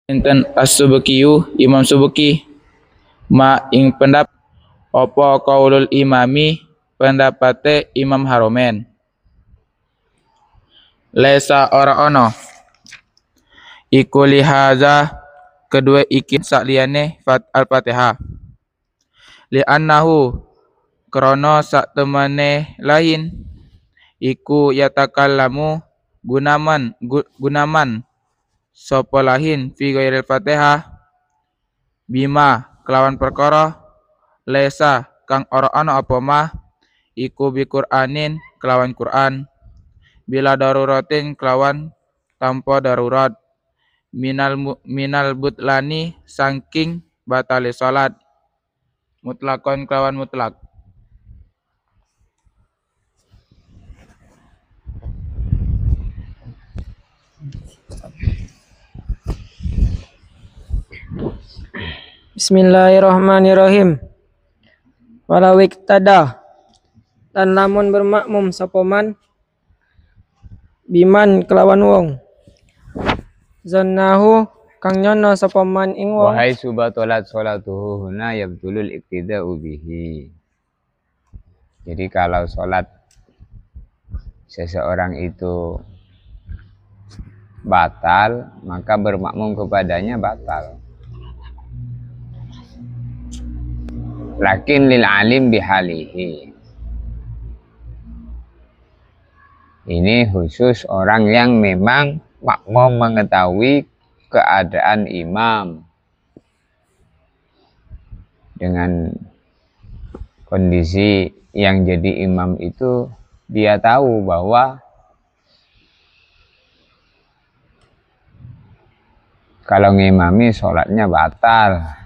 Enten as-Subkiyu Imam Subki ma ing pendap opo kaulul imami pendapate Imam Haromen. Lesa ora ono iku lihaza kedua ikin sakliyane al-Fatihah li annahu krono sak temene lain iku yatakallamu gunaman sapa lahin fi ghairil Fatihah bima kelawan perkara lesa kang ora ana apa mah iku bi Qur'anin kelawan Qur'an bila daruratin kelawan tanpa darurat minal butlani saking batali salat mutlakon kelawan mutlak. Bismillahirrahmanirrahim. Walau iktada dan lamun bermakmum sapoman biman kelawan wong zannahu kang nyono sapoman ing wong Wahai subatolat sholatuhu huna yabdulul iktida'u bihi. Jadi kalau sholat seseorang itu batal, maka bermakmum kepadanya batal. Lakin lil alim bihalihi. Ini khusus orang yang memang makmum mengetahui keadaan imam. Dengan kondisi yang jadi imam itu dia tahu bahwa kalau ngimami sholatnya batal,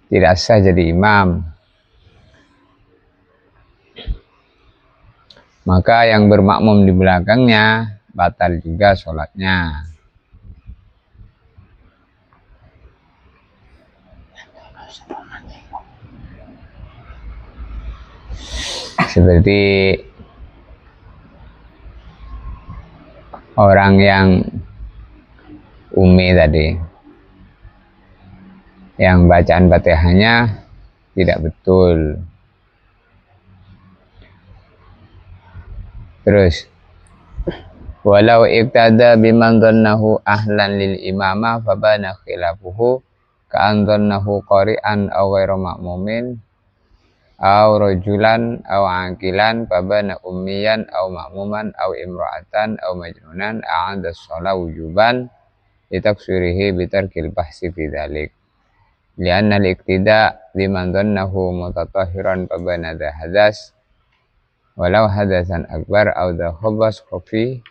tidak sah jadi imam. Maka yang bermakmum di belakangnya batal juga sholatnya. Seperti orang yang umi tadi, yang bacaan Fatihahnya tidak betul. Terus walau ibtada biman dhannahu ahlan lil imamah fabana khilafuhu ka'an dhannahu qari'an aw ghairu ma'mumin aw rajulan aw aqilan fabana ummiyan aw ma'muman aw imra'atan aw majnunan a'ada shalah wujuban litaksirihi bitarkil bahsi fi dzalik li'anna al-iqtida biman dhannahu mutatahhiran fabana hadas walau hadasan akbar aw khabas khafi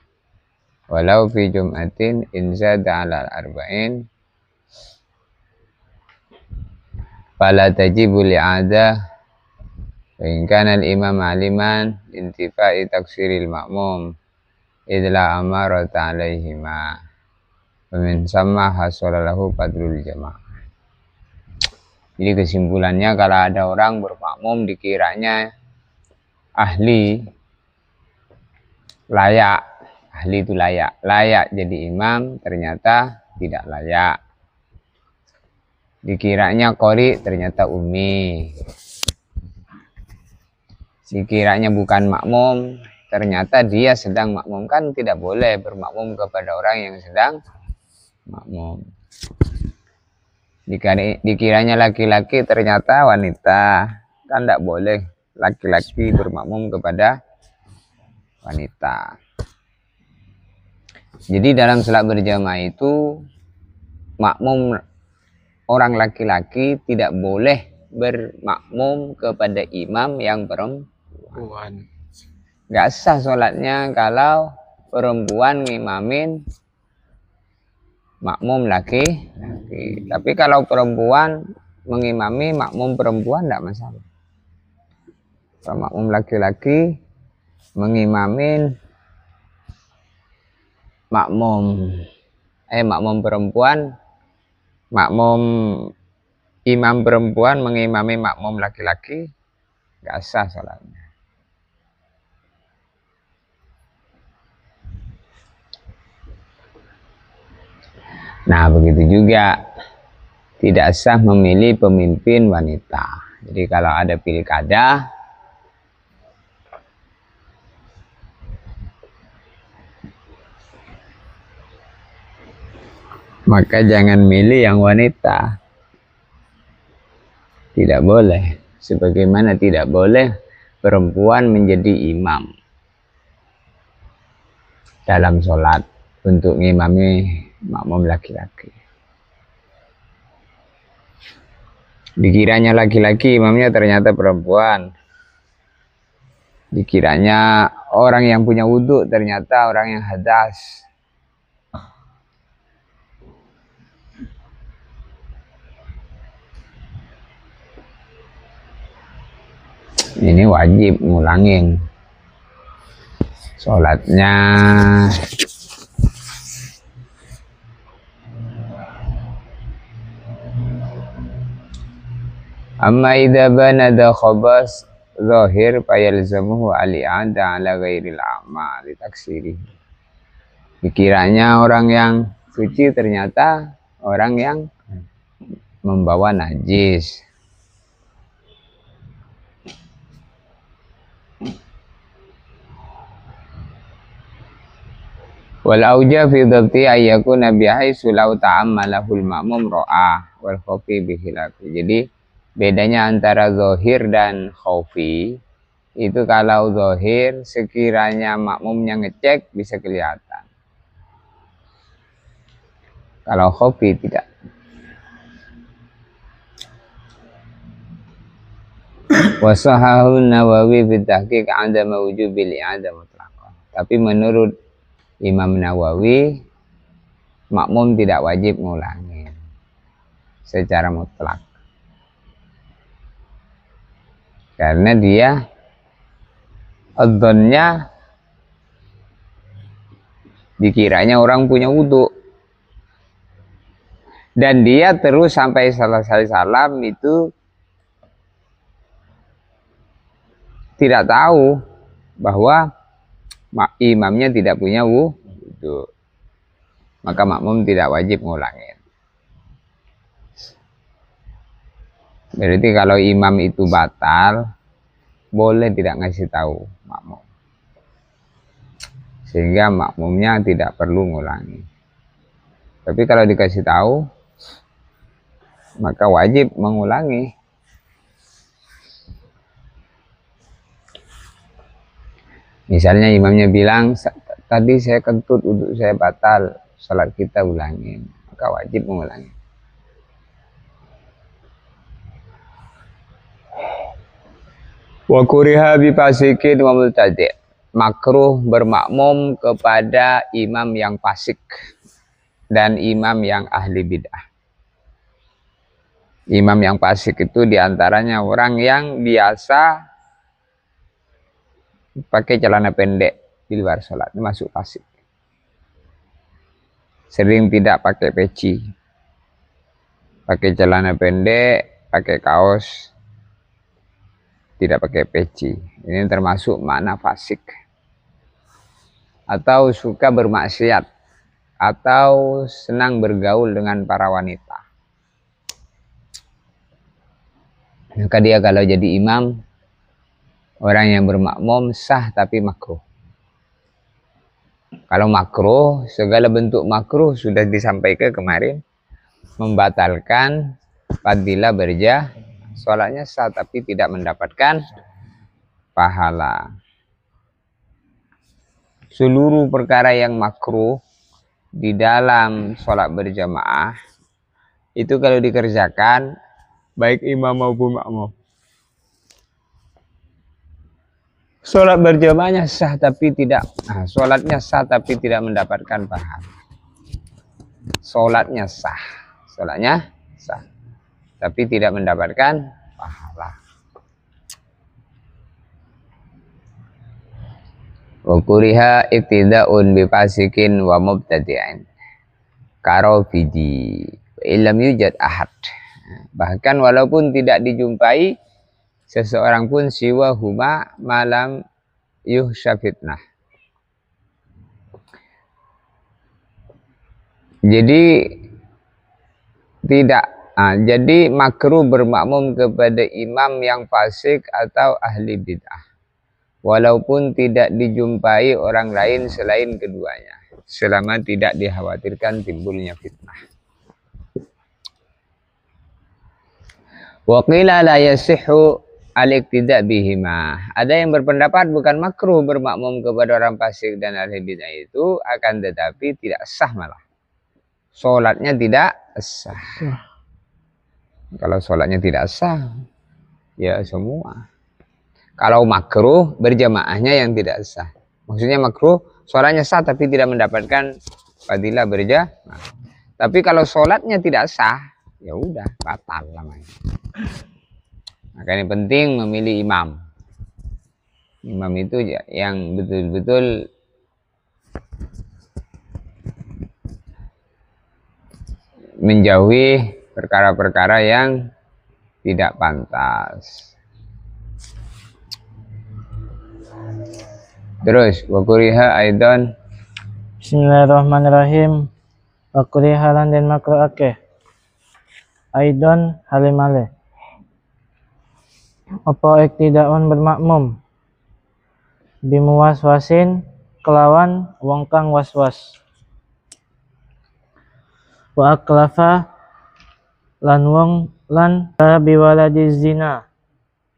walau fi jum'atin inzada ala arba'in fala tajibu li'ada wa in kana al-imam aliman intifa'i taksiril ma'mum idla amarata alaihima wa min samma hasolalahu fadlul jamaah. Jadi kesimpulannya, kalau ada orang bermakmum dikiranya ahli itu layak jadi imam, ternyata tidak layak. Dikiranya qori, ternyata ummi. Dikiranya bukan makmum, ternyata dia sedang makmum. Kan tidak boleh bermakmum kepada orang yang sedang makmum. Dikiranya laki-laki, ternyata wanita. Kan tidak boleh laki-laki bermakmum kepada wanita. Jadi dalam salat berjamaah itu makmum orang laki-laki tidak boleh bermakmum kepada imam yang perempuan. Gak sah sholatnya kalau perempuan ngimamin makmum laki-laki. Tapi kalau perempuan mengimami makmum perempuan tidak masalah. Kalau makmum laki-laki mengimamin makmum perempuan, makmum imam perempuan mengimami makmum laki-laki, gak sah sholatnya. Nah, begitu juga tidak sah memilih pemimpin wanita. Jadi kalau ada pilkada, maka jangan milih yang wanita. Tidak boleh. Sebagaimana tidak boleh perempuan menjadi imam dalam sholat untuk ngimami makmum laki-laki. Dikiranya laki-laki imamnya ternyata perempuan. Dikiranya orang yang punya wudhu ternyata orang yang hadas. Ini wajib ngulangin sholatnya. Amma idza banada khabas zahir fayalzamuhu al-i'ada ala ghairil a'mal taksiri. Dikiranya orang yang suci ternyata orang yang membawa najis. Wal auja fi dhabti ayyakuna bihaisu law ta'ammalahul ma'mum ra'ah wal khafi bihilafi. Jadi bedanya antara zahir dan khafi itu, kalau zahir sekiranya makmumnya ngecek bisa kelihatan. Kalau khafi tidak. Wasahahu Nawawi bitahqiq 'adama wujubil i'adah mutlaqah. Tapi menurut Imam Nawawi, makmum tidak wajib ngulangin secara mutlak. Karena dia adzonnya dikiranya orang punya wudhu. Dan dia terus sampai selesai salam itu tidak tahu bahwa imamnya tidak punya wudhu, maka makmum tidak wajib ngulangin. Berarti kalau imam itu batal, boleh tidak ngasih tahu makmum, sehingga makmumnya tidak perlu ngulangi. Tapi kalau dikasih tahu, maka wajib mengulangi. Misalnya imamnya bilang, tadi saya kentut, wudhu saya batal, sholat kita ulangin, maka wajib mengulangi. Wa kuriha bi fasikin wa mubtadi'. Makruh bermakmum kepada imam yang fasik dan imam yang ahli bid'ah. Imam yang fasik itu diantaranya orang yang biasa pakai celana pendek di luar sholat, masuk fasik. Sering tidak pakai peci, pakai celana pendek, pakai kaos, tidak pakai peci. Ini termasuk makna fasik. Atau suka bermaksiat, atau senang bergaul dengan para wanita. Maka dia kalau jadi imam, orang yang bermakmum sah tapi makruh. Kalau makruh, segala bentuk makruh sudah disampaikan kemarin, membatalkan fadilah berjah, sholatnya sah tapi tidak mendapatkan pahala. Seluruh perkara yang makruh di dalam sholat berjamaah itu kalau dikerjakan baik imam maupun makmum, sholat berjamaahnya sah tapi tidak, sholatnya sah tapi tidak mendapatkan pahala. Sholatnya sah, tapi tidak mendapatkan pahala. Wa kuriha ibtida'un bi fasikin wa mubtadi'in karofidi illam yujad ahad. Bahkan walaupun tidak dijumpai seseorang pun siwa huma malam yuhsya fitnah. Jadi Jadi makruh bermakmum kepada imam yang fasik atau ahli bid'ah, walaupun tidak dijumpai orang lain selain keduanya, selama tidak dikhawatirkan timbulnya fitnah. Wa qila la yasihhu al-iqtida' bihima. Ada yang berpendapat bukan makruh bermakmum kepada orang fasik dan ahli bid'ah itu, akan tetapi tidak sah malah. Sholatnya tidak sah. Kalau sholatnya tidak sah, ya semua. Kalau makruh, berjamaahnya yang tidak sah. Maksudnya makruh, sholatnya sah tapi tidak mendapatkan fadilah berjamaah. Tapi kalau sholatnya tidak sah, ya udah batal namanya. Makanya penting memilih imam. Imam itu yang betul-betul menjauhi perkara-perkara yang tidak pantas. Terus wa kuriha aidan. Bismillahirrahmanirrahim. Wa kuriha lan den makruhake. Aidan halimale. Apa iktidaun bermakmum bimuwaswasin kelawan wong kang waswas. Wa aklafa lan wong lan biwaladi zina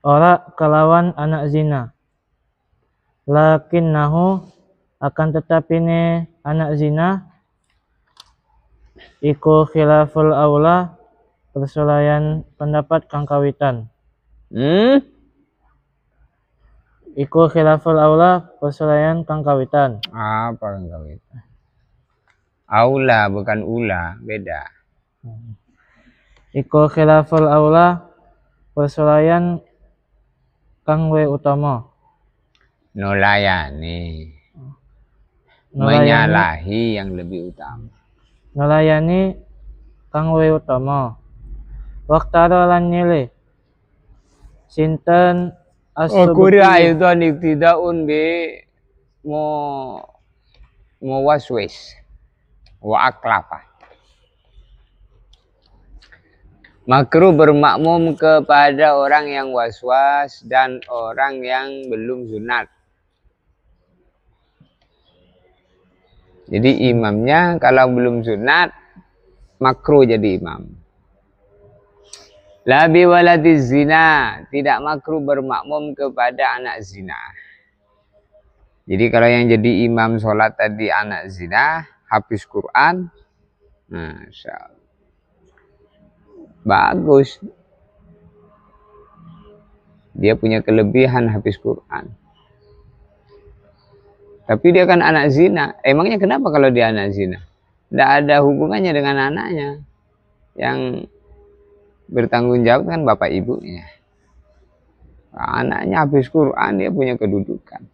ora kelawan anak zina. Lakinnahu akan tetapine anak zina iku khilaful aula perselayan pendapat kang kawitan. Iku khilaful aula perselayan kang kawitan. Apa kang kawitan? Aula bukan ula, beda. Iku khilaful aula perselayan kang we utama. Nolayani. Menyalahi yang lebih utama. Nolayani kang we utama. Waktaro lan nyilih sinten Kuriha itu iktidaun bi waswis wa aklafa. Makruh bermakmum kepada orang yang waswas dan orang yang belum sunat. Jadi imamnya kalau belum sunat makruh jadi imam. La biwaladi zina, tidak makruh bermakmum kepada anak zina. Jadi kalau yang jadi imam sholat tadi anak zina, hafiz Quran, Masya Allah. Bagus. Dia punya kelebihan hafiz Quran. Tapi dia kan anak zina. Emangnya kenapa kalau dia anak zina? Tidak ada hubungannya dengan anaknya. Yang bertanggung jawab kan bapak ibunya. Anaknya hafiz Quran, dia punya kedudukan.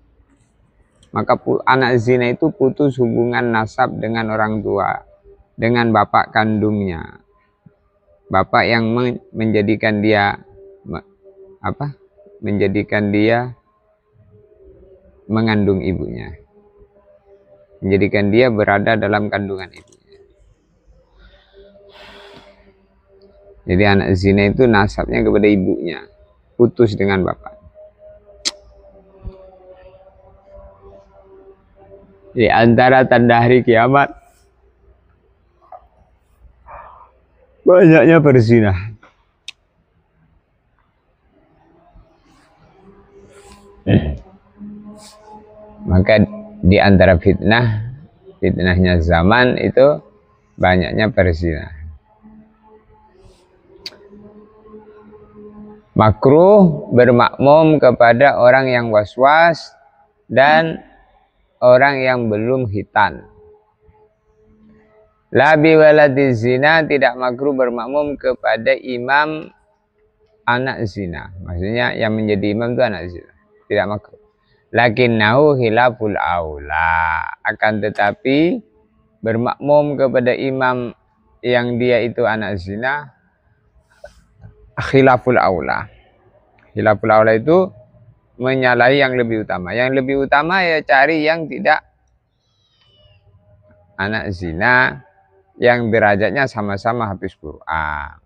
Maka anak zina itu putus hubungan nasab dengan orang tua, dengan bapak kandungnya. Bapak yang menjadikan dia mengandung ibunya, menjadikan dia berada dalam kandungan ibunya. Jadi anak zina itu nasabnya kepada ibunya, putus dengan bapak. Di antara tanda hari kiamat banyaknya berzina. Maka di antara fitnahnya zaman itu banyaknya berzina. Makruh bermakmum kepada orang yang waswas dan orang yang belum khitan. La biwaladi zina, tidak makruh bermakmum kepada imam anak zina. Maksudnya yang menjadi imam itu anak zina. Tidak makruh. Lakinnahu khilaful aula. Akan tetapi bermakmum kepada imam yang dia itu anak zina khilaful aula. Khilaful aula itu menyalahi yang lebih utama. Yang lebih utama ya cari yang tidak anak zina yang derajatnya sama-sama hafiz Quran.